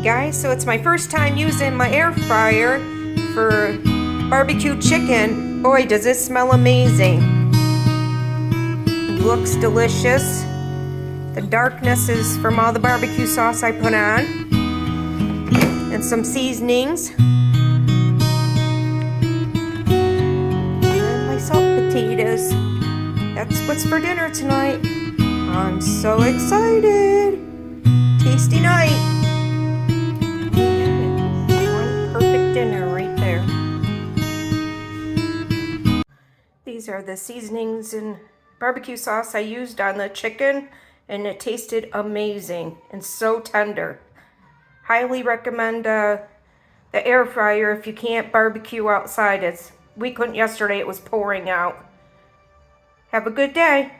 Guys, so it's my first time using my air fryer for barbecue chicken. Boy, does it smell amazing. It looks delicious. The darkness is from all the barbecue sauce I put on and some seasonings. And my salt potatoes. That's what's for dinner tonight. I'm so excited. Tasty night. One perfect dinner right there. These are the seasonings and barbecue sauce I used on the chicken, and it tasted amazing and so tender. Highly recommend the air fryer if you can't barbecue outside. We couldn't yesterday, it was pouring out. Have a good day.